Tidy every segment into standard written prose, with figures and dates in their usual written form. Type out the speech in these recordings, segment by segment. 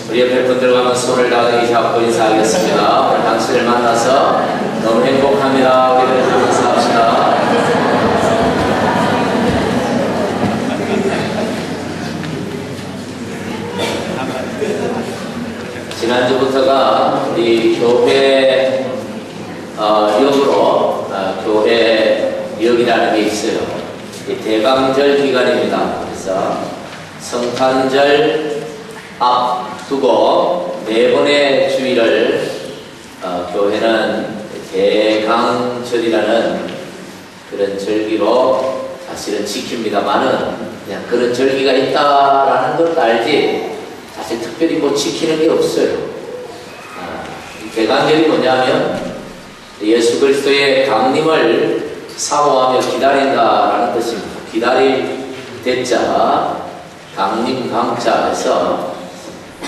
우리 옆에 분들과 한번 손을 다하게 잡고 인사하겠습니다. 오늘 당신을 만나서 너무 행복합니다. 우리들 인사합시다. 지난주부터가 우리 교회 역으로 교회 역이라는 게 있어요. 대강절 기간입니다. 그래서 성탄절 앞두고 네 번의 주일을 교회는 대강절이라는 그런 절기로 사실은 지킵니다만은 그냥 그런 절기가 있다라는 걸 알지 사실 특별히 뭐 지키는 게 없어요. 대강절이 뭐냐면 예수 그리스도의 강림을 사모하며 기다린다라는 뜻입니다. 기다릴 대자, 강림 강자에서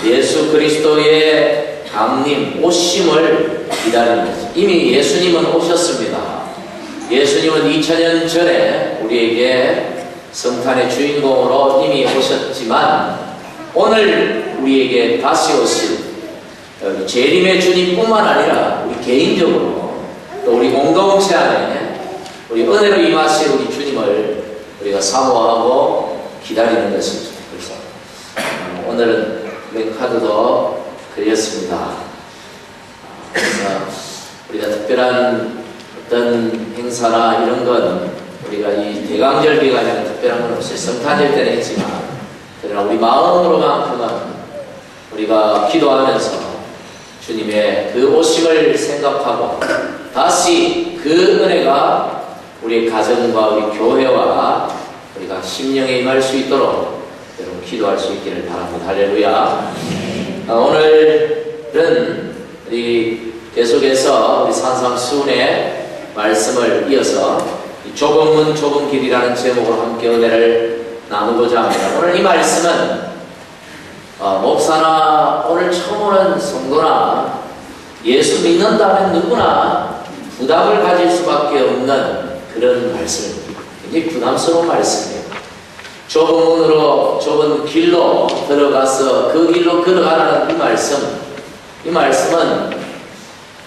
예수 그리스도의 강림, 오심을 기다리는 거죠. 이미 예수님은 오셨습니다. 예수님은 2000년 전에 우리에게 성탄의 주인공으로 이미 오셨지만 오늘 우리에게 다시 오실 재림의 주님뿐만 아니라 우리 개인적으로 또 우리 공동체 안에 우리 은혜로 임하실 우리 주님을 우리가 사모하고 기다리는 것이죠. 그래서 오늘은 플래카드도 그렸습니다. 그래서 우리가 특별한 어떤 행사나 이런 건 우리가 이 대강절 기간에는 특별한 건 없어요. 성탄절 때는 했지만 그러나 우리 마음으로만큼은 우리가 기도하면서 주님의 그 오심을 생각하고 다시 그 은혜가 우리 가정과 우리 교회와 우리가 심령에 임할 수 있도록 여러분 기도할 수 있기를 바랍니다. 할렐루야. 오늘은 우리 계속해서 우리 산상수훈의 말씀을 이어서 좁은 문 좁은 길이라는 제목으로 함께 은혜를 나누고자 합니다. 오늘 이 말씀은 목사나 오늘 처음 오는 성도나 예수 믿는다면 누구나 부담을 가질 수밖에 없는 그런 말씀입니다. 굉장히 부담스러운 말씀이에요. 좁은 문으로 좁은 길로 들어가서 그 길로 걸어가라는 이 말씀은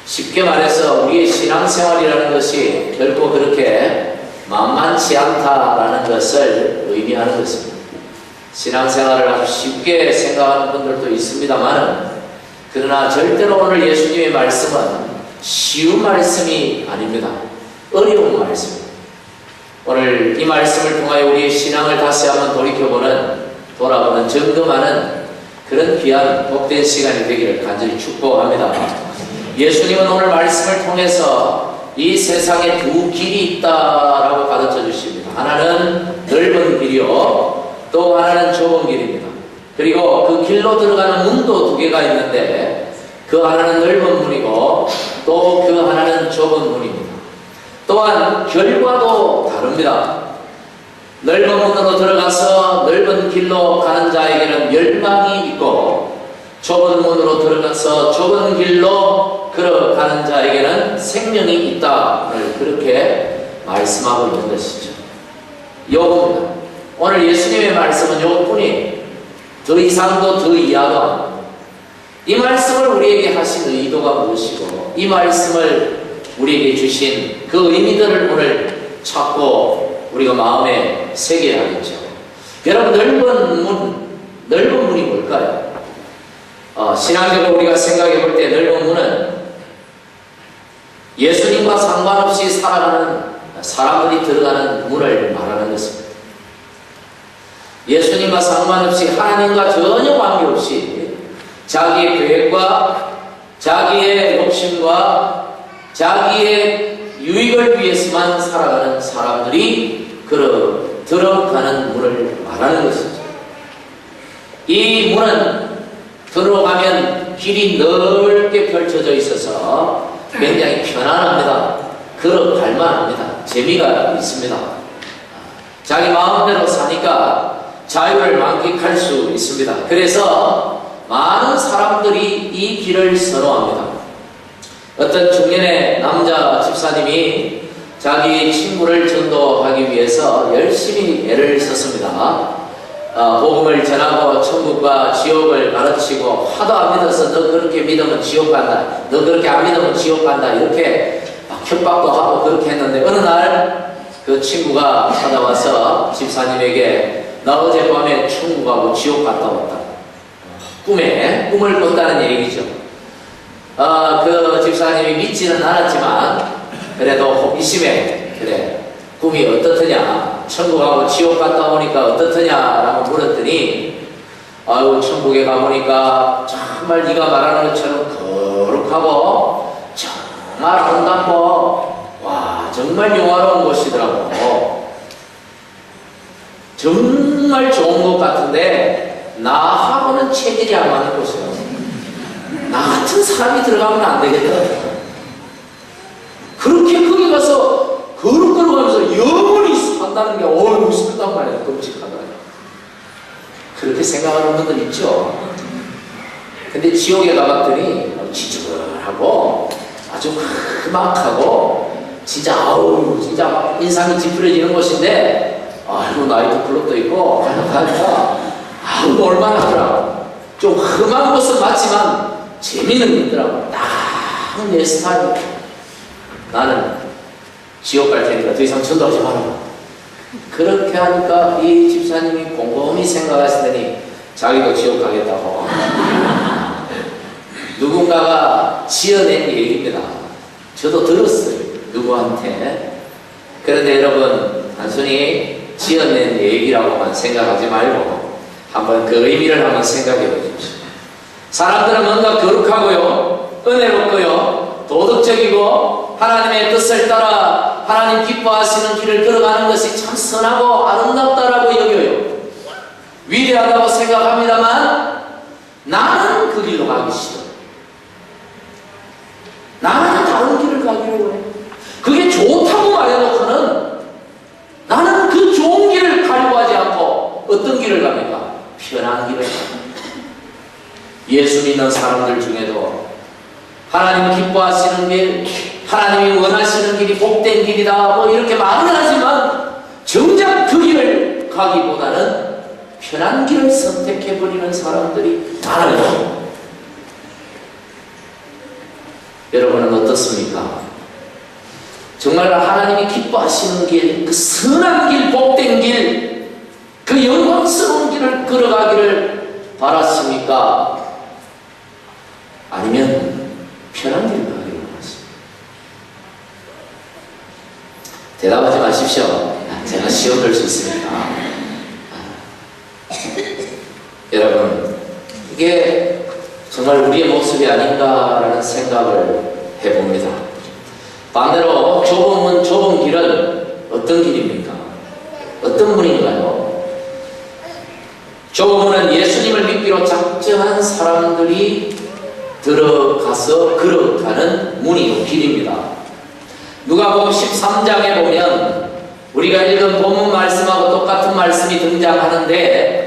쉽게 말해서 우리의 신앙생활이라는 것이 결코 그렇게 만만치 않다라는 것을 의미하는 것입니다. 신앙생활을 아주 쉽게 생각하는 분들도 있습니다만 그러나 절대로 오늘 예수님의 말씀은 쉬운 말씀이 아닙니다. 어려운 말씀입니다. 오늘 이 말씀을 통하여 우리의 신앙을 다시 한번 돌아보는 점검하는 그런 귀한 복된 시간이 되기를 간절히 축복합니다. 예수님은 오늘 말씀을 통해서 이 세상에 두 길이 있다라고 가르쳐 주십니다. 하나는 넓은 길이요, 또 하나는 좁은 길입니다. 그리고 그 길로 들어가는 문도 두 개가 있는데 그 하나는 넓은 문이고 또 그 하나는 좁은 문입니다. 또한 결과도 다릅니다. 넓은 문으로 들어가서 넓은 길로 가는 자에게는 멸망이 있고 좁은 문으로 들어가서 좁은 길로 걸어가는 자에게는 생명이 있다를 그렇게 말씀하고 있는 것이죠. 요겁니다. 오늘 예수님의 말씀은 요것뿐이에요. 더 이상도 더 이하도 아닙니다. 이 말씀을 우리에게 하신 의도가 무엇이고 이 말씀을 우리에게 주신 그 의미들을 오늘 찾고 우리가 마음에 새겨야겠죠. 여러분, 넓은 문이 뭘까요? 신앙적으로 우리가 생각해 볼 때 넓은 문은 예수님과 상관없이 살아가는 사람들이 들어가는 문을 말하는 것입니다. 예수님과 상관없이 하나님과 전혀 관계없이 자기의 계획과 자기의 욕심과 자기의 유익을 위해서만 살아가는 사람들이 들어가는 문을 말하는 것이죠. 이 문은 들어가면 길이 넓게 펼쳐져 있어서 굉장히 편안합니다. 걸어갈 만합니다. 재미가 있습니다. 자기 마음대로 사니까 자유를 만끽할 수 있습니다. 그래서 많은 사람들이 이 길을 선호합니다. 어떤 중년의 남자 집사님이 자기 친구를 전도하기 위해서 열심히 애를 썼습니다. 복음을 전하고 하고 천국과 지옥을 가르치고 하도 안 믿어서 너 그렇게 믿으면 지옥 간다, 너 그렇게 안 믿으면 지옥 간다 이렇게 막 협박도 하고 그렇게 했는데 어느 날 그 친구가 찾아와서 집사님에게 나 어젯밤에 천국 가고 지옥 갔다 왔다. 꿈을 꿨다는 얘기죠. 그 집사님이 믿지는 않았지만 그래도 호기심에 그래 꿈이 어떻더냐, 천국하고 지옥 갔다 오니까 어떻더냐라고 물었더니 아유 천국에 가보니까 정말 네가 말하는 것처럼 거룩하고 정말 아름답고 와 정말 영화로운 곳이더라고. 정말 좋은 것 같은데 나하고는 체질이 안 맞는 곳이야. 나 같은 사람이 들어가면 안 되겠다. 그렇게 거기 가서 거룩거룩하면서 영원히 산다는 게 무섭단 말이야. 끔찍하다. 그렇게 생각하는 분들 있죠. 근데 지옥에 가봤더니 지저분하고 아주 험악하고 진짜 진짜 막 인상이 찌푸려지는 곳인데 아이고 나이트클럽도 있고 하니까 놀만 하더라고. 좀 험한 곳은 맞지만 재미는 있더라고. 딱 내 스타일이야. 나는 지옥 갈 테니까 더 이상 전도하지 마라. 그렇게 하니까 이 집사님이 곰곰이 생각하시더니 자기도 지옥 가겠다고 누군가가 지어낸 얘기입니다. 저도 들었어요. 누구한테. 그런데 여러분 단순히 지어낸 얘기라고만 생각하지 말고 한번 그 의미를 한번 생각해 보십시오. 사람들은 뭔가 거룩하고요, 은혜롭고요, 도덕적이고 하나님의 뜻을 따라 하나님 기뻐하시는 길을 걸어가는 것이 참 선하고 아름답다라고 여겨요. 위대하다고 생각합니다만 나는 그 길로 가기 싫어. 나는 다른 길을 가기로 해. 그게 좋다고 말해놓고는 나는 그 좋은 길을 가려고 하지 않고 어떤 길을 갑니까? 편한 길을 갑니다. 예수 믿는 사람들 중에도 하나님 기뻐하시는 길, 하나님이 원하시는 길이 복된 길이다 뭐 이렇게 말은 하지만 정작 그 길을 가기보다는 편한 길을 선택해버리는 사람들이 많아요. 여러분은 어떻습니까? 정말 하나님이 기뻐하시는 길, 그 선한 길, 복된 길, 그 영광스러운 길을 걸어가기를 바랐습니까? 아니면 편한 길을 가기를 바랐습니까? 대답하지 마십시오. 제가 시험 들 수 있으니까. 여러분, 이게 정말 우리의 모습이 아닌가라는 생각을 해봅니다. 반대로 좁은 길은 어떤 길입니까? 어떤 문인가요? 좁은 문은 예수님을 믿기로 작정한 사람들이 들어가서 걸어가는 문이요, 길입니다. 누가복음 13장에 보면 우리가 읽은 본문 말씀하고 똑같은 말씀이 등장하는데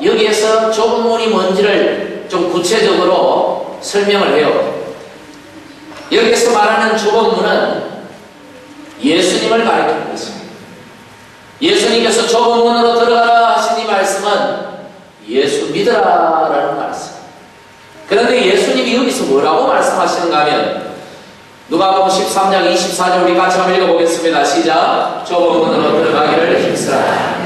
여기에서 좁은 문이 뭔지를 좀 구체적으로 설명을 해요. 여기에서 말하는 좁은 문은 예수님을 가리키는 것입니다. 예수님께서 좁은 문으로 들어가라 하신 이 말씀은 예수 믿으라 라는 말씀. 그런데 예수님이 여기서 뭐라고 말씀하시는가 하면 누가복음 13장 24절 우리 같이 한번 읽어보겠습니다. 시작. 좁은 문으로 들어가기를 힘쓰라.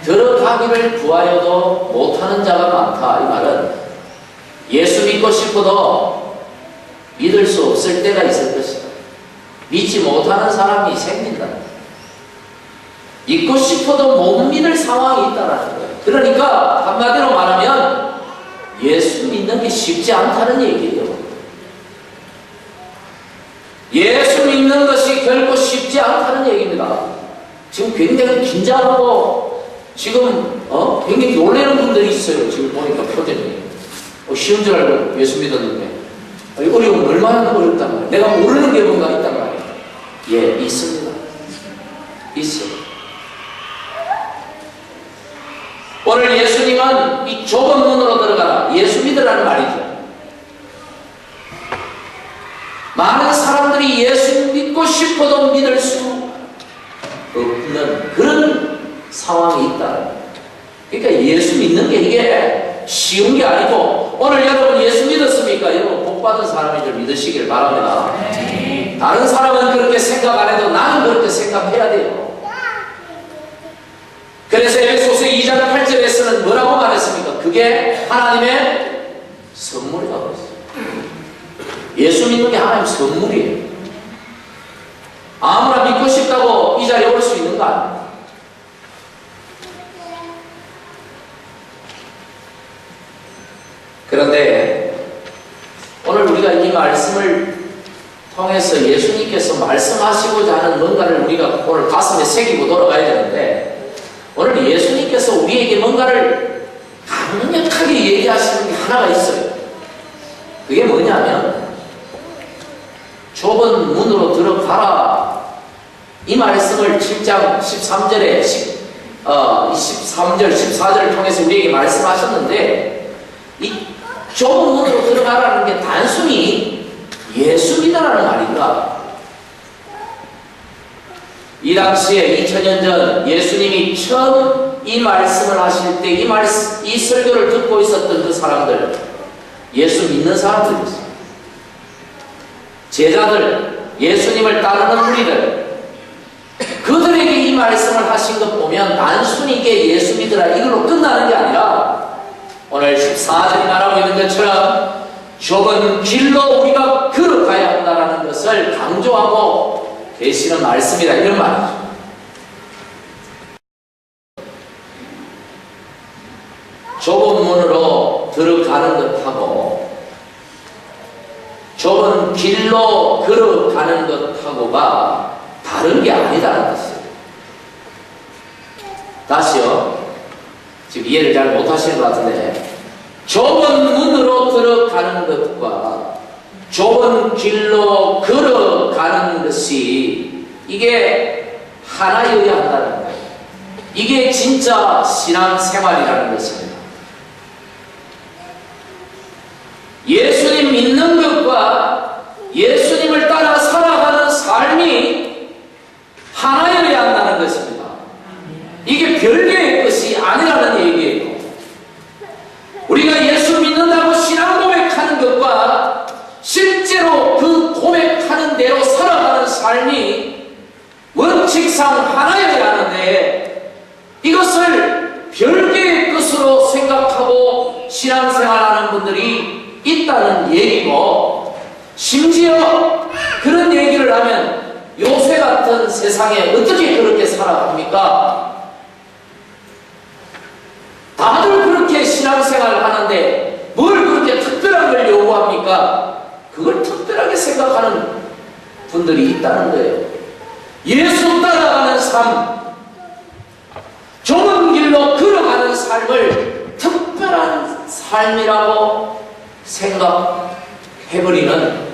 들어가기를 구하여도 못하는 자가 많다. 이 말은 예수 믿고 싶어도 믿을 수 없을 때가 있을 것이다. 믿지 못하는 사람이 생긴다. 믿고 싶어도 못 믿을 상황이 있다는 거예요. 그러니까 한마디로 말하면 예수 믿는 게 쉽지 않다는 얘기예요. 예수 믿는 것이 결코 쉽지 않다는 얘기입니다. 지금 굉장히 긴장하고 지금 굉장히 놀라는 분들이 있어요. 지금 보니까 표정이 쉬운 줄 알고 예수 믿었는데 어려우면 얼마나 어렵단 말이에요. 내가 모르는 게 뭔가 있단 말이에요. 예, 있습니다. 있어요. 오늘 예수님은 이 좁은 문으로 들어가라, 예수 믿으라는 말이죠. 많은 사람들이 예수 믿고 싶어도 믿을 수 상황이 있다. 그러니까 예수 믿는 게 이게 쉬운 게 아니고, 오늘 여러분 예수 믿었습니까? 여러분 복 받은 사람인 줄 믿으시길 바랍니다. 다른 사람은 그렇게 생각 안 해도 나는 그렇게 생각해야 돼요. 그래서 에베소서 2장 8절에서는 뭐라고 말했습니까? 그게 하나님의 선물이라고 했어요. 예수 믿는 게 하나님의 선물이에요. 아무나 믿고 싶다고 이 자리에 올 수 있는 거 아니에요. 그런데 오늘 우리가 이 말씀을 통해서 예수님께서 말씀하시고자 하는 뭔가를 우리가 오늘 가슴에 새기고 돌아가야 되는데, 오늘 예수님께서 우리에게 뭔가를 강력하게 얘기하시는 게 하나가 있어요. 그게 뭐냐면 좁은 문으로 들어가라. 이 말씀을 7장 13절에 13절, 14절을 통해서 우리에게 말씀하셨는데, 이 좁은 문으로 들어가라는 게 단순히 예수 믿으라는 말인가? 이 당시에 2000년 전 예수님이 처음 이 말씀을 하실 때 이 설교를 듣고 있었던 그 사람들, 예수 믿는 사람들이었어요. 제자들, 예수님을 따르는 무리들, 그들에게 이 말씀을 하신 것 보면 단순히 이게 예수 믿으라 이걸로 끝나는 게 아니라, 오늘 14절이 말하고 있는 것처럼 좁은 길로 우리가 걸어가야 한다는 것을 강조하고 계시는 말씀이다, 이런 말이죠. 좁은 문으로 들어가는 것하고 좁은 길로 걸어가는 것하고가 다른 게 아니다는 뜻이에요. 다시요. 지금 이해를 잘 못하시는 것 같은데, 좁은 문으로 들어가는 것과 좁은 길로 걸어가는 것이 이게 하나여야 한다는 거예요. 이게 진짜 신앙생활이라는 것입니다. 예수님 믿는 것과 예수님을 따라 살아가는 삶이 하나여야 한다는 것입니다. 이게 별개의 것이 아니라는 얘기예요. 우리가 예수 믿는다고 신앙 고백하는 것과 실제로 그 고백하는 대로 살아가는 삶이 원칙상 하나여야 하는데, 이것을 별개의 것으로 생각하고 신앙생활하는 분들이 있다는 얘기고, 심지어 그런 얘기를 하면 요새 같은 세상에 어떻게 그렇게 살아갑니까? 다들 그렇게 신앙생활을 하는데 뭘 그렇게 특별한 걸 요구합니까? 그걸 특별하게 생각하는 분들이 있다는 거예요. 예수 따라가는 삶, 좁은 길로 걸어가는 삶을 특별한 삶이라고 생각해버리는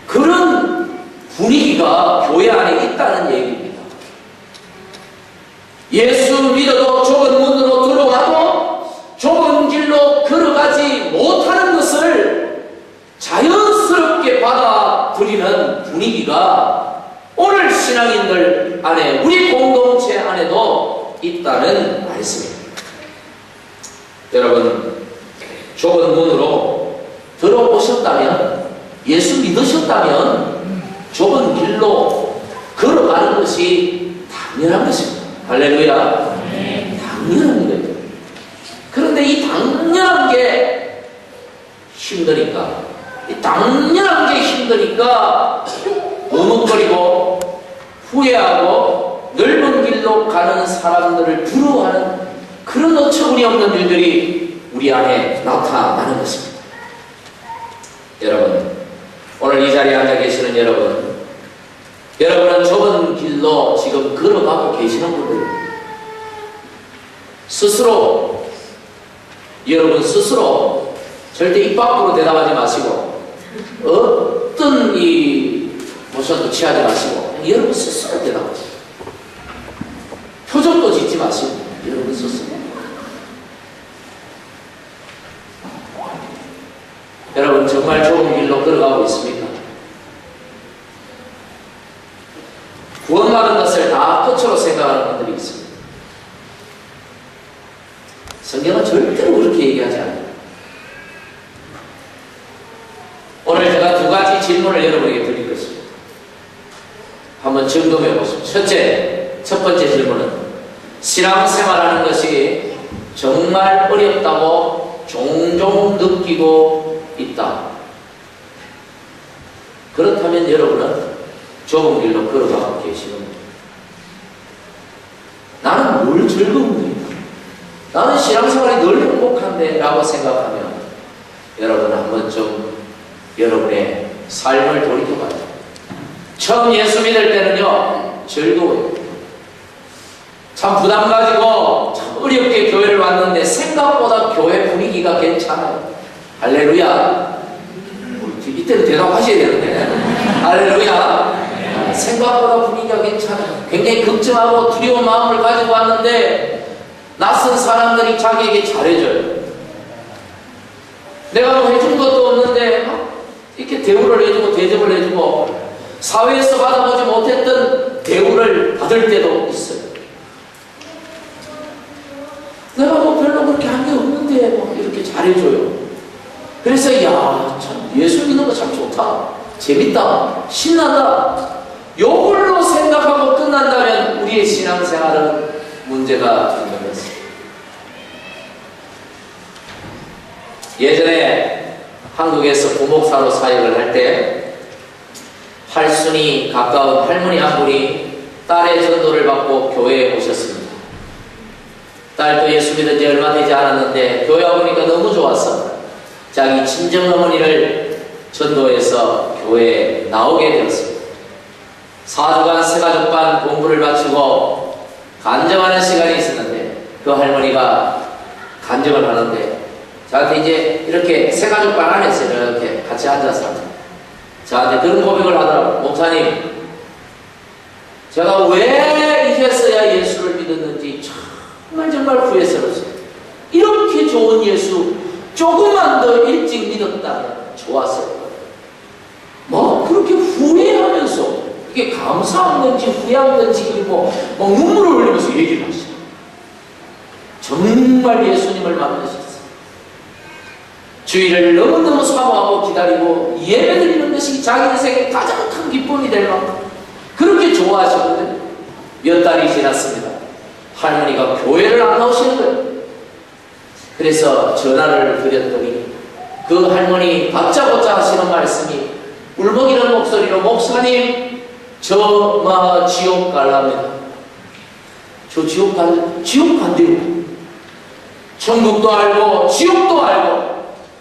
그런 분위기가 교회 안에 있다는 얘기입니다. 예수 믿어도 좁은 문으로 들어가도 좁은 길로 걸어가지 못하는 것을 자연스럽게 받아들이는 분위기가 오늘 신앙인들 안에, 우리 공동체 안에도 있다는 말씀입니다. 여러분, 좁은 문으로 들어오셨다면, 예수 믿으셨다면 좁은 길로 걸어가는 것이 당연한 것입니다. 할렐루야. 당연한 거예요. 그런데 이 당연한 게 힘드니까, 머뭇거리고 후회하고 넓은 길로 가는 사람들을 부러워하는 그런 어처구니 없는 일들이 우리 안에 나타나는 것입니다. 여러분, 오늘 이 자리에 앉아 계시는 여러분은 좁은 길로 지금 걸어가고 계시는 분들입니다. 여러분 스스로 절대 입 밖으로 대답하지 마시고, 어떤 모션도 취하지 마시고, 여러분 스스로 대답하세요. 표정도 짓지 마시고, 여러분 스스로. 여러분 정말 좁은 길로 걸어가고 있습니까? 구원받은 것을 다 끝으로 생각하는 분들이 있습니다. 성경은 절대로 그렇게 얘기하지 않아요. 오늘 제가 두 가지 질문을 여러분에게 드릴 것입니다. 한번 점검해 보십시오. 첫 번째 질문은 신앙생활하는 것이 정말 어렵다고 종종 느끼고 있다. 그렇다면 여러분은 좁은 길로 걸어가고 계시는 거예요. 나는 뭘 즐거운데? 나는 신앙생활이 늘 행복한데? 라고 생각하면 여러분 한번 좀 여러분의 삶을 돌이켜봐요. 처음 예수 믿을 때는요 즐거워요. 참 부담 가지고 참 어렵게 교회를 왔는데 생각보다 교회 분위기가 괜찮아요. 할렐루야. 이때는 대답하셔야 되는데 할렐루야. 생각보다 분위기가 괜찮아요. 굉장히 걱정하고 두려운 마음을 가지고 왔는데 낯선 사람들이 자기에게 잘해줘요. 내가 뭐 해준 것도 없는데 이렇게 대우를 해주고 대접을 해주고 사회에서 받아보지 못했던 대우를 받을 때도 있어요. 내가 뭐 별로 그렇게 한 게 없는데 뭐 이렇게 잘해줘요. 그래서 참 예수 믿는 거 참 좋다, 재밌다, 신나다, 요걸로 생각하고 끝난다면 우리의 신앙생활은 문제가 있는 것입니다. 예전에 한국에서 부목사로 사역을 할 때 팔순이 가까운 할머니 한 분이 딸의 전도를 받고 교회에 오셨습니다. 딸도 예수 믿은 지 얼마 되지 않았는데 교회 와보니까 너무 좋았어. 자기 친정어머니를 전도해서 교회에 나오게 되었습니다. 4주간 새가족반 공부를 마치고 간증하는 시간이 있었는데 그 할머니가 간증을 하는데 저한테 이제 이렇게 새가족반 안에서 이렇게 같이 앉아서 저한테 그런 고백을 하더라고요. 목사님, 제가 왜 이제서야 예수를 믿었는지 정말 후회스러웠어요. 이렇게 좋은 예수 조금만 더 일찍 믿었다면 좋았을 거예요. 뭐 그렇게 후회하면서 이게 감사한 건지 후회한 건지 그리고 막 눈물을 흘리면서 얘기를 하시죠. 정말 예수님을 만나셨어요. 주일을 너무너무 사모하고 기다리고 예배드리는 것이 자기 인생의 가장 큰 기쁨이 될 만큼 그렇게 좋아하시거든요. 몇 달이 지났습니다. 할머니가 교회를 안 나오시는 거예요. 그래서 전화를 드렸더니 그 할머니 다짜고짜 하시는 말씀이 울먹이는 목소리로 목사님 저 지옥 갈랍니다. 저 지옥 간대요. 천국도 알고 지옥도 알고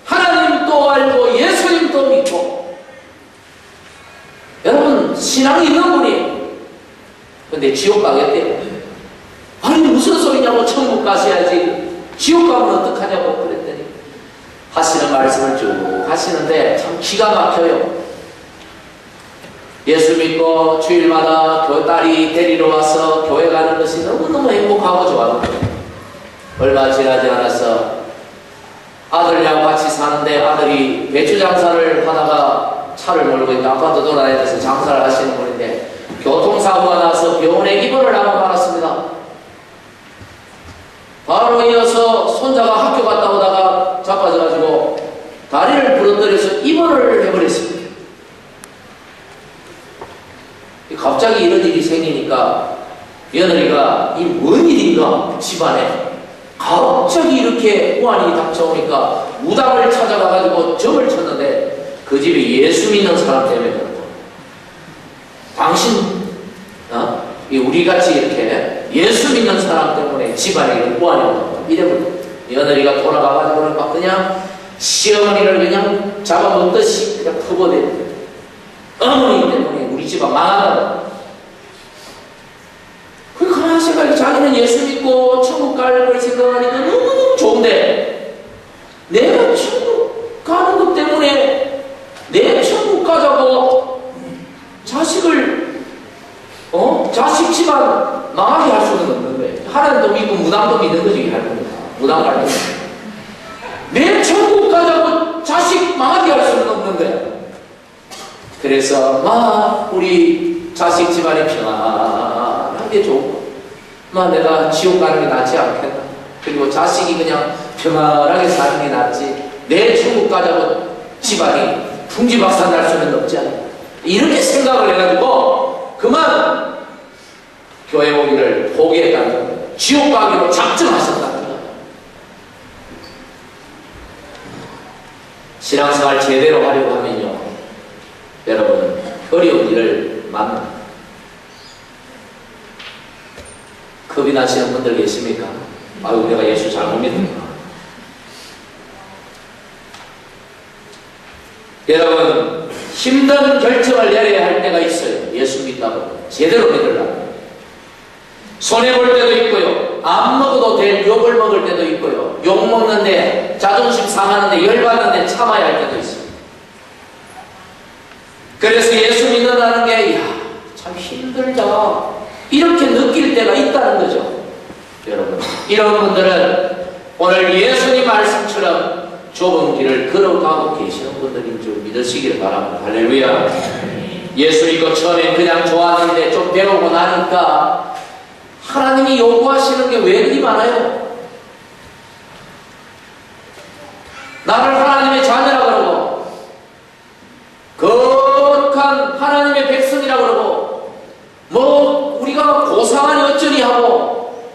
하나님도 알고 예수님도 믿고 여러분 신앙이 있는 분이에요. 근데 지옥 가겠대요. 아니 무슨 소리냐고 천국 가셔야지 지옥 가면 어떡하냐고 그랬더니 하시는 말씀을 쭉 하시는데 참 기가 막혀요. 예수 믿고 주일마다 딸이 데리러 와서 교회 가는 것이 너무너무 행복하고 좋았는데 얼마 지나지 않아서 아들이랑 같이 사는데 아들이 배추 장사를 하다가 차를 몰고 있는 아파트 돌아다니면서 장사를 하시는 분인데 교통사고가 나서 병원에 입원을 하고 말았습니다. 바로 이어서 손자가 학교 갔다 오다가 자빠져가지고 다리를 부러뜨려서 입원을 해버렸습니다. 갑자기 이런 일이 생기니까 며느리가 이 뭔 일인가 집안에 갑자기 이렇게 우환이 닥쳐오니까 무당을 찾아가가지고 점을 쳤는데 그 집에 예수 믿는 사람 때문에 그렇다. 당신 우리같이 이렇게 예수 믿는 사람 때문에 집안에 이런 우환이 온다. 이래버려. 며느리가 돌아가가지고 그냥 시어머니를 그냥 잡아먹듯이 그냥 퍼버대는 어머니 때문에 우리 집안 망하다. 그 가만히 생각해. 자기는 예수 믿고 천국 갈 걸 생각하니까 너무너무 좋은데 내가 천국 가는 것 때문에 내 천국 가자고 자식을 자식 집안 망하게 할 수는 없는데 하나님도 믿고 무당도 믿는 거지. 무당 갈때 내 천국 가자고 자식 망하게 할 수는 없는데 그래서 우리 자식 집안이 평안한 게 좋고 내가 지옥 가는 게 낫지 않겠나. 그리고 자식이 그냥 평안하게 사는 게 낫지 내 천국 가자고 집안이 풍지박산 날 수는 없지 않아. 이렇게 생각을 해가지고 그만 교회 오기를 포기했다는 거예요. 지옥 가기로 작정하셨다는 거예요. 신앙생활 제대로 하려고 하면요, 여러분 어려운 일을 만납니다. 겁이 나시는 분들 계십니까? 아유, 내가 예수 잘못 믿는구나. 여러분, 힘든 결정을 내려야 할 때가 있어요. 예수 믿다고 제대로 믿으려고. 손해볼 때도 있고요, 안 먹어도 될 욕을 먹을 때도 있고요, 욕 먹는데 자존심 상하는데 열받는데 참아야 할 때도 있어요. 그래서 예수 믿는다는 게 참 힘들다 이렇게 느낄 때가 있다는 거죠. 여러분, 이런 분들은 오늘 예수님 말씀처럼 좁은 길을 걸어가고 계시는 분들인 줄 믿으시기를 바랍니다. 할렐루야. 예수 믿고 처음엔 그냥 좋았는데 좀 배우고 나니까 하나님이 요구하시는 게 왜 그리 많아요? 나를 하나님의 자녀라 그러고 거룩한 하나님의 백성이라 그러고 뭐 우리가 고상하니 어쩌니 하고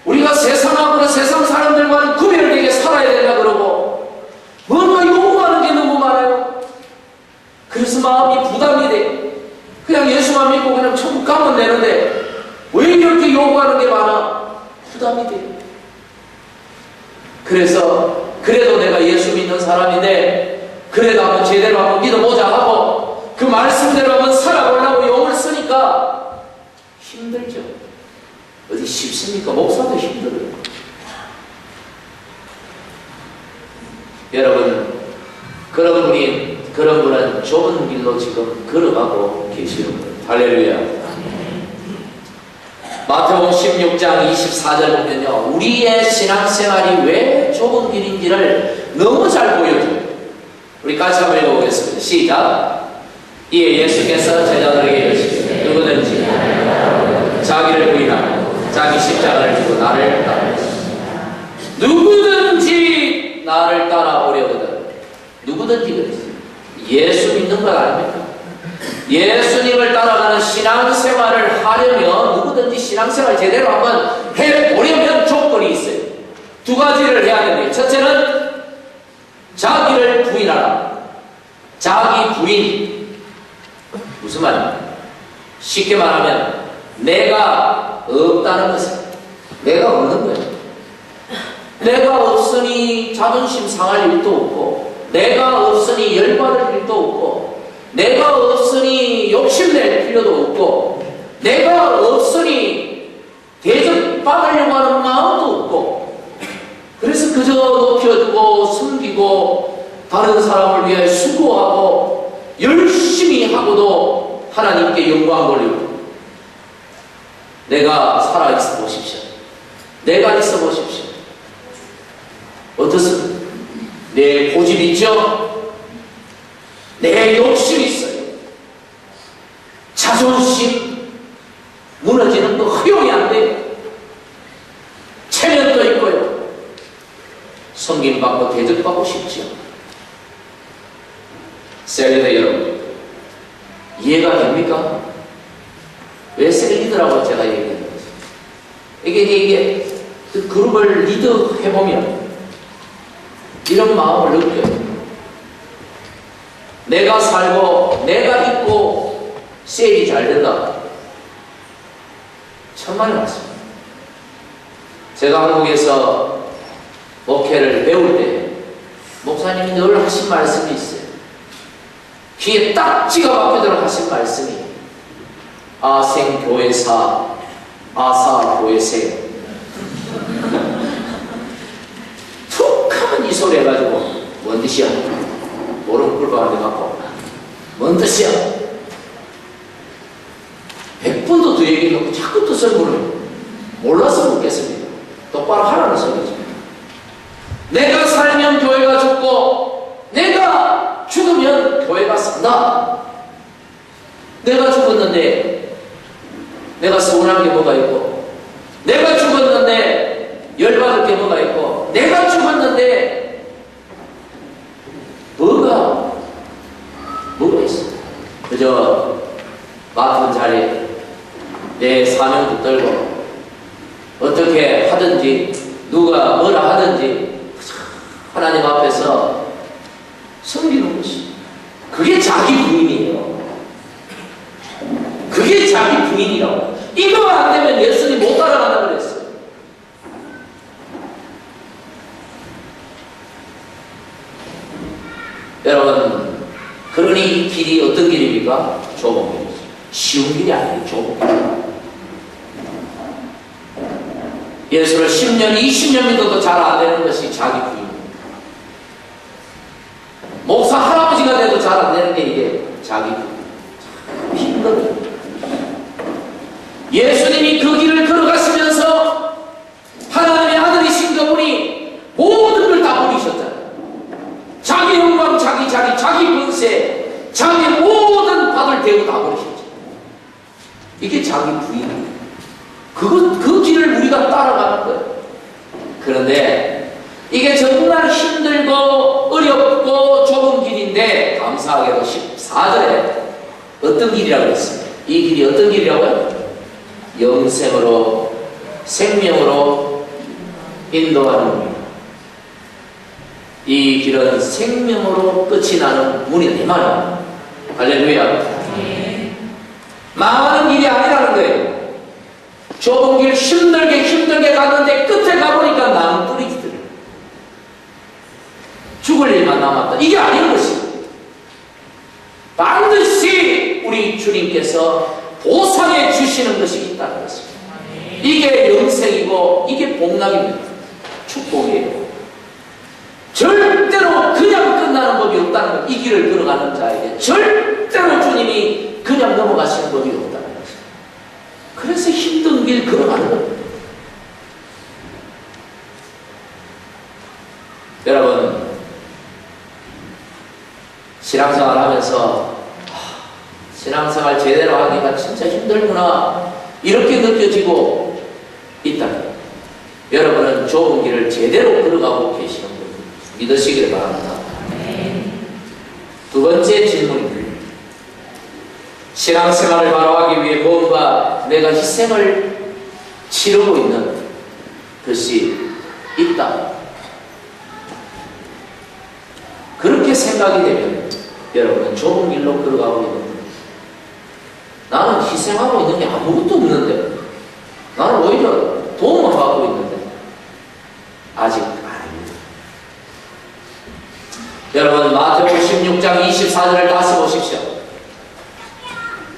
우리가 세상하고는 세상 사람들과는 구별되게 살아야 된다 그러고 뭔가 요구하는 게 너무 많아요. 그래서 마음이 부담이 돼. 그냥 예수만 믿고 그냥 천국 가면 되는데 왜 이렇게 요구하는 게 많아? 부담이 돼. 그래서 그래도 내가 예수 믿는 사람인데 그래도 한번 제대로 한번 믿어보자 하고 그 말씀대로 한번 살아보려고 용을 쓰니까 힘들죠. 어디 쉽습니까? 목사도 힘들어요. 여러분, 그런 분은 좁은 길로 지금 걸어가고 계시는 거예요. 할렐루야. 마태복음 16장 24절 보면요, 우리의 신앙생활이 왜 좁은 길인지를 너무 잘 보여줘요. 우리 같이 한번 읽어보겠습니다. 시작. 이에 예수께서 제자들에게 이르시되 누구든지 자기를 부인하고 자기 십자가를 지고 나를 따르라. 누구든지 나를 따라오려거든. 누구든지 그랬어요. 예수 믿는 것 아닙니까? 예수님을 따라가는 신앙생활을 하려면 누구든지 신앙생활 제대로 한번 해보려면 조건이 있어요. 두 가지를 해야 되는데, 첫째는 자기를 부인하라. 자기 부인. 무슨 말입니까? 쉽게 말하면 내가 없다는 것은 내가 없는 거예요. 내가 없으니 자존심 상할 일도 없고, 내가 없으니 열받을 일도 없고, 내가 없으니 욕심낼 필요도 없고, 내가 없으니 대접받으려고 하는 마음도 없고, 그래서 그저 높여주고 섬기고 다른 사람을 위해 수고하고 열심히 하고도 하나님께 영광 돌리고, 내가 살아있어 보십시오. 내가 있어 보십시오. 어떻습니까? 내 고집이 있죠? 내 욕심이 있어요. 자존심 무너지는 거 허용이 안 돼요. 체면도 있고요. 섬김받고 대접받고 싶지요. 셀리더 여러분, 이해가 됩니까? 왜 셀리더라고 제가 얘기하는 거죠? 이게 그 그룹을 리드해보면 이런 마음을 느껴요. 내가 살고 내가 있고 셀이 잘 된다. 천만의 말씀입니다. 제가 한국에서 목회를 배울 때 목사님이 늘 하신 말씀이 있어요. 귀에 딱지가 박히도록 하신 말씀이 아생교회사 아사교회생. 툭 하면 이 소리 해가지고 뭔 뜻이야? 모르는 꿀밤을 내갖고 뭔 뜻이야? 100번도 더 얘기해놓고 자꾸 뜻을 모르면 몰라서 묻겠습니다. 똑바로 하라는 소리죠. 내가 살면 교회가 죽고 내가 죽으면 교회가 산다. 내가 죽었는데 내가 서운한 게 뭐가 있고, 내가 죽었는데 열받을 게 뭐가 있고, 내가 죽었는데 뭐가 있어? 그저 맡은 자리에 내 사명 붙들고 어떻게 하든지 누가 뭐라 하든지 하나님 앞에서 섬기는 것이, 그게 자기 부인이에요. 그게 자기 부인이라고. 이거가 안 되면 예수님 못 따라간다고 그랬어요. 여러분, 그러니 이 길이 어떤 길입니까? 좁은 길이죠. 쉬운 길이 아니에요. 좁은 길. 예수를 10년, 20년 믿어도 잘 안 되는 것이 자기 부인입니다. 목사 할아버지가 돼도 잘 안 되는 게 이게 자기 부인. 힘들어요. 예수님이 그 길을 걸어가시면서 하나님의 아들이신 그분이 모든 걸 다 버리셨잖아요. 자기 영광, 자기 권세, 자기 모든 받을 대우 다 버리셨죠. 이게 자기 부인이에요. 그 길을 우리가 따라가는 거예요. 그런데 이게 정말 힘들고 어렵고 좁은 길인데, 감사하게도 14절에 어떤 길이라고 했습니다. 이 길이 어떤 길이라고요? 영생으로, 생명으로 인도하는 문입니다. 이 길은 생명으로 끝이 나는 문이다, 이 말이에요. 할렐루야. 망하는 길이 아니라는 거예요. 좁은 길 힘들게 갔는데 끝에 가보니까 나무 뿌리기들, 죽을 일만 남았다, 이게 아닌 것이, 반드시 우리 주님께서 보상해 주시는 것이 있다는 것입니다. 이게 영생이고 이게 복락입니다. 축복이에요. 절대로 그냥 끝나는 법이 없다는 것. 이 길을 걸어가는 자에게 절대로 주님이 그냥 넘어가시는 법이 없다는 것입니다. 그래서 힘든 길 걸어가는 겁니다. 여러분, 신앙생활 하면서 신앙생활 제대로 하기가 진짜 힘들구나, 이렇게 느껴지고 있다. 여러분은 좁은 길을 제대로 걸어가고 계시는 분 믿으시길 바랍니다. 두 번째 질문입니다. 신앙생활을 바로 하기 위해 무언가 내가 희생을 치르고 있는 것이 있다. 그렇게 생각이 되면 여러분은 좁은 길로 걸어가고 있는 거예요. 나는 희생하고 있는 게 아무것도 없는데, 나는 오히려 도움을 받고 있는데, 아직 아닙니다. 여러분, 마태복음 16장 24절을 다시 보십시오.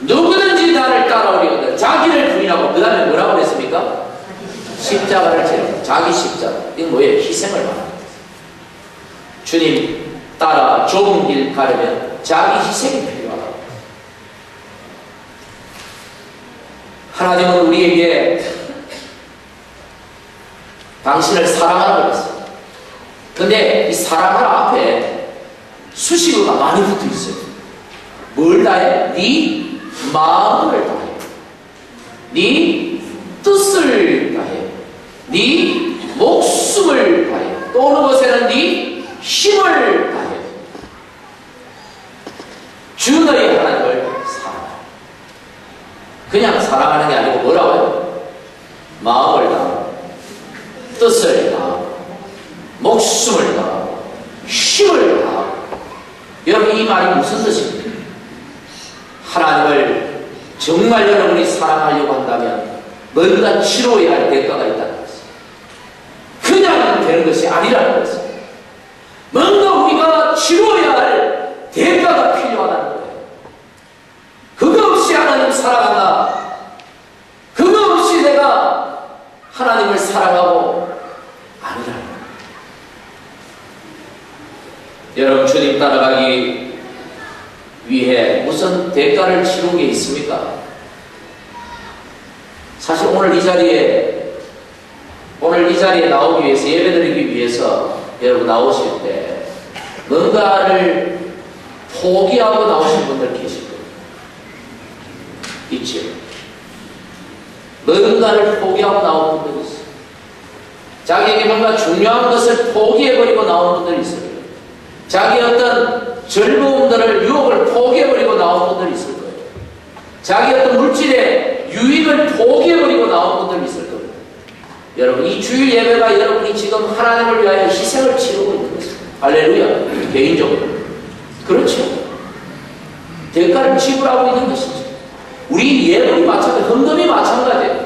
누구든지 나를 따라오려거든 자기를 부인하고, 그 다음에 뭐라고 그랬습니까? 십자가를 지라. 자기 십자가. 이건 뭐예요? 희생을 말하는 거예요. 주님 따라 좁은 길 가려면 자기 희생이 필요하다. 하나님은 우리에게 당신을 사랑하라고 했어요. 근데 이 사랑하라 앞에 수식어가 많이 붙어 있어요. 뭘 다해? 네 마음을 다해, 네 뜻을 다해, 네 목숨을 다해, 또 어느 곳에는 네 힘을 다해. 주 너희 하나님을 사랑하라. 그냥 사랑하는 게 아니고 뭐라고요? 마음을 다하고, 뜻을 다하고, 목숨을 다하고, 힘을 다하고. 여러분, 이 말이 무슨 뜻입니까? 하나님을 정말 여러분이 사랑하려고 한다면 뭔가 치러야 할 대가가 있다는 것입니다. 그냥 되는 것이 아니라는 것입니다. 뭔가 우리가 치러야 할 대가가 필요하다는 거예요. 그거 없이 하나님 사랑한다, 그거 없이 내가 하나님을 사랑하고 아니라는 거예요. 여러분, 주님 따라가기 위해 무슨 대가를 치르는 게 있습니까? 사실 오늘 이 자리에 나오기 위해서, 예배드리기 위해서 여러분 나오실 때 뭔가를 포기하고 나오신 분들 계실 거예요. 있죠? 뭔가를 포기하고 나온 분들이 있어요. 자기에게 뭔가 중요한 것을 포기해버리고 나온 분들이 있을 거예요. 자기의 어떤 즐거움들을, 유혹을 포기해버리고 나온 분들이 있을 거예요. 자기의 어떤 물질의 유익을 포기해버리고 나온 분들이 있을 거예요. 여러분, 이 주일 예배가 여러분이 지금 하나님을 위하여 희생을 치르고 있는 것입니다. 할렐루야. 개인적으로. 그렇죠. 대가를 지불하고 있는 것이죠. 우리 예물이 마찬가지, 헌금이 마찬가지예요.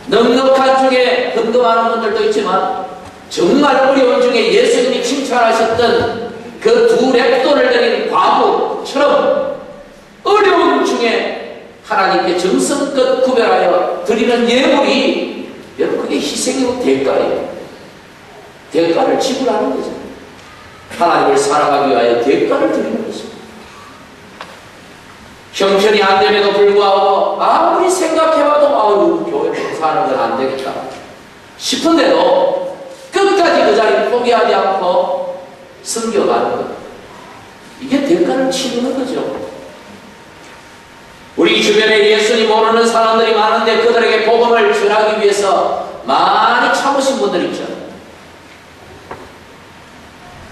넉넉한 중에 헌금하는 분들도 있지만 정말 어려운 중에 예수님이 칭찬하셨던 그 두 랩돈을 드린 과부처럼 어려운 중에 하나님께 정성껏 구별하여 드리는 예물이 여러분 그게 희생이고 대가예요. 대가를 지불하는 거죠. 하나님을 사랑하기 위하여 대가를 드리는 것입니다. 형편이 안 됨에도 불구하고 아무리 생각해봐도 아유 교회 봉사하는 건 안 되겠다 싶은데도 끝까지 그 자리 포기하지 않고 섬겨가는 것, 이게 대가를 치르는 거죠. 우리 주변에 예수님 모르는 사람들이 많은데 그들에게 복음을 전하기 위해서 많이 참으신 분들 있죠.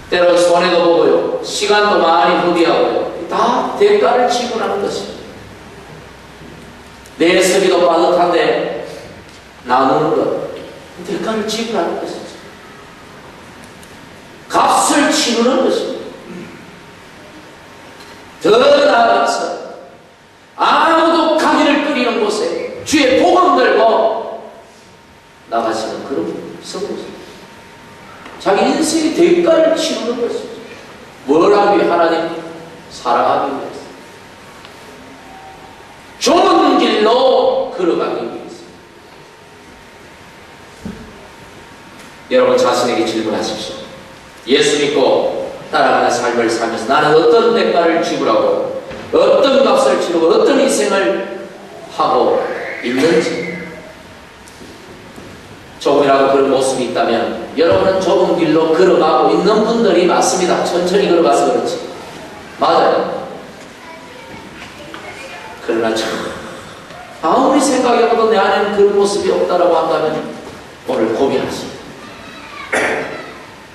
때로 손해도 보고요, 시간도 많이 허비하고요, 다 대가를 지불하는 것입니다. 내 서기도 빠듯한데 나누는 것, 대가를 지불하는 것이죠. 값을 치르는 것입니다. 더 나아가서 아무도 가기를 끓이는 곳에 주의 복음 들고 나가시는 그런 성도입니다. 자기 인생의 대가를 치르는 것이죠. 뭘 하기 위해? 하나님 사랑하기 위해서, 좋은 길로 걸어가기 위해서. 여러분 자신에게 질문하십시오. 예수 믿고 따라가는 삶을 살면서 나는 어떤 대가를 지불하고 어떤 값을 치르고 어떤 희생을 하고 있는지. 조금이라도 그런 모습이 있다면 여러분은 좁은 길로 걸어가고 있는 분들이 맞습니다. 천천히 걸어가서 그렇지. 맞아요. 그러나 참 아무리 생각해봐도 내 안에는 그런 모습이 없다라고 한다면 오늘 고민하십니다.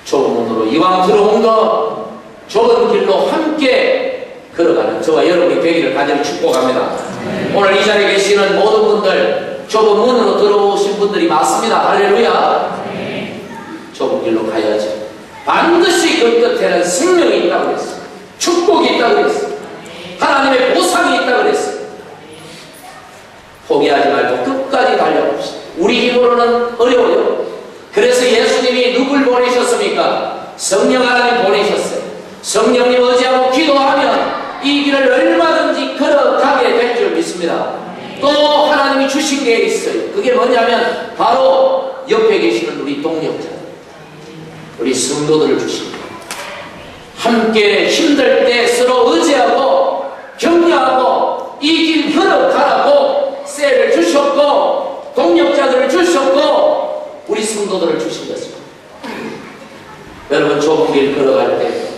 좁은 문으로 이왕 들어온 거 좁은 길로 함께 걸어가는 저와 여러분이 되기를 간절히 축복합니다. 오늘 이 자리에 계시는 모든 분들 좁은 문으로 들어오신 분들이 맞습니다. 할렐루야. 좁은 길로 가야지. 반드시 그 끝에는 생명이 있다고 그랬어. 축복이 있다고 그랬어. 하나님의 보상이 있다고 그랬어. 포기하지 말고 끝까지 달려봅시다. 우리 힘으로는 어려워요. 그래서 예수님이 누굴 보내셨습니까? 성령 하나님 보내셨어요. 성령님 의지하고 기도하면 이 길을 얼마든지 걸어가게 될 줄 믿습니다. 또 하나님이 주신 게 있어요. 그게 뭐냐면 바로 옆에 계시는 우리 동력자, 우리 성도들을 주십니다. 함께 힘들 때 서로 의지하고 격려하고 이 길 걸어가라고 셀을 주셨고 동력자들을 주셨고 우리 성도들을 주신 것입니다. 여러분 좁은 길 걸어갈 때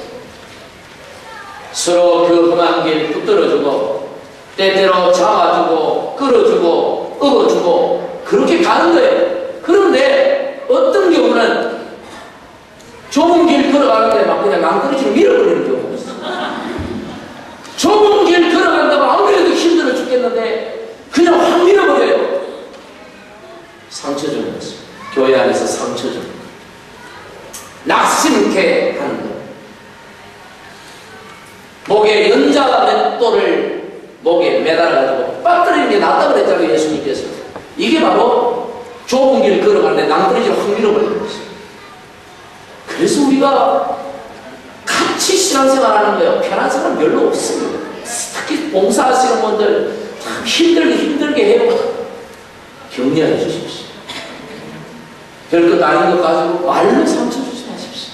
서로 그 험한 길 붙들어주고 때때로 잡아주고 끌어주고 업어주고 그렇게 가는 거예요. 그런데 어떤 경우는 좁은 길 걸어가는데 막 그냥 낭떠러지로 밀어버리는 경우가 있어요. 좁은 길 걸어간다고 안 그래도 힘들어 죽겠는데 그냥 확 밀어버려요. 상처 주는 것입니다. 교회 안에서 상처 주는 것, 낙심케 하는 것, 목에 연자 맷돌을 목에 매달아가지고 빠뜨리는 게 낫다고 그랬잖아요. 예수님께서. 이게 바로 좁은 길 걸어가는데 낭떠러지로 확 밀어버리는 것입니다. 그래서 우리가 같이 신앙생활하는 거예요. 편한 사람 별로 없습니다. 특히 봉사하시는 분들 참 힘들게 해요. 격려해 주십시오. 별것 아닌 것 가지고 말로 상처 주지 마십시오.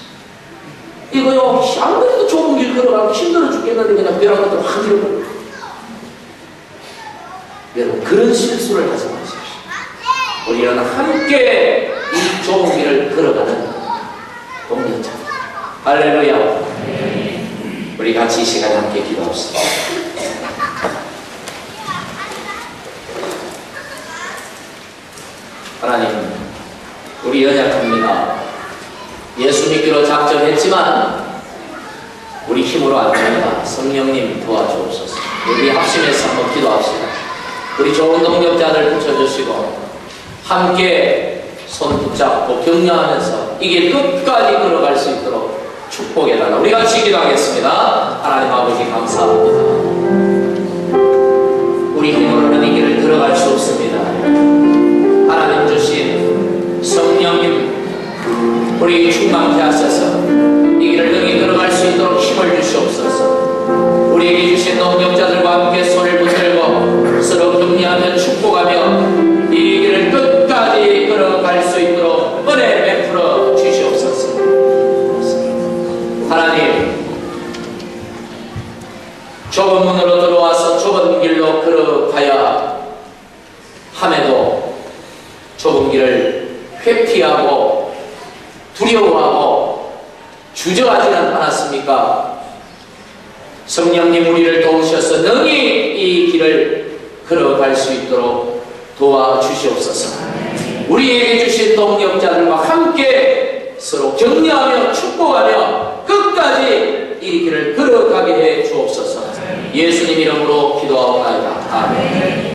이거요, 안 그래도 좁은 길 걸어가고 힘들어 죽겠는데 그냥 벼랑 것들 확 밀어버려요. 여러분 그런 실수를 하지 마십시오. 우리는 함께 이 좁은 길을 걸어가는 동력자. 할렐루야. 우리 같이 이 시간에 함께 기도합시다. 하나님, 우리 연약합니다. 예수 믿기로 작정했지만 우리 힘으로 안 됩니다. 성령님 도와주옵소서. 우리 합심해서 한번 기도합시다. 우리 좋은 동력자들 붙여주시고 함께 손 붙잡고 격려하면서 이게 끝까지 걸어갈 수 있도록 축복해달라. 우리 같이 기도하겠습니다. 하나님 아버지 감사합니다. 우리 힘으로는 이 길을 들어갈 수 없습니다. 하나님 주신 성령님 우리 충만케 하셔서 이 길을 능히 들어갈 수 있도록 힘을 주시옵소서. 우리에게 주신 동역자들과 함께 손을 붙들고 서로 격려하며 축복하며 이 길을 끝까지 걸어갈 수 있도록 은혜 베풀어 주시옵소서. 하나님, 좁은 문으로 들어와서 좁은 길로 걸어가야 함에도 좁은 길을 회피하고 두려워하고 주저하지는 않았습니까? 성령님 우리를 도우셔서 능히 이 길을 걸어갈 수 있도록 도와주시옵소서. 우리에게 주신 동역자들과 함께 서로 격려하며 축복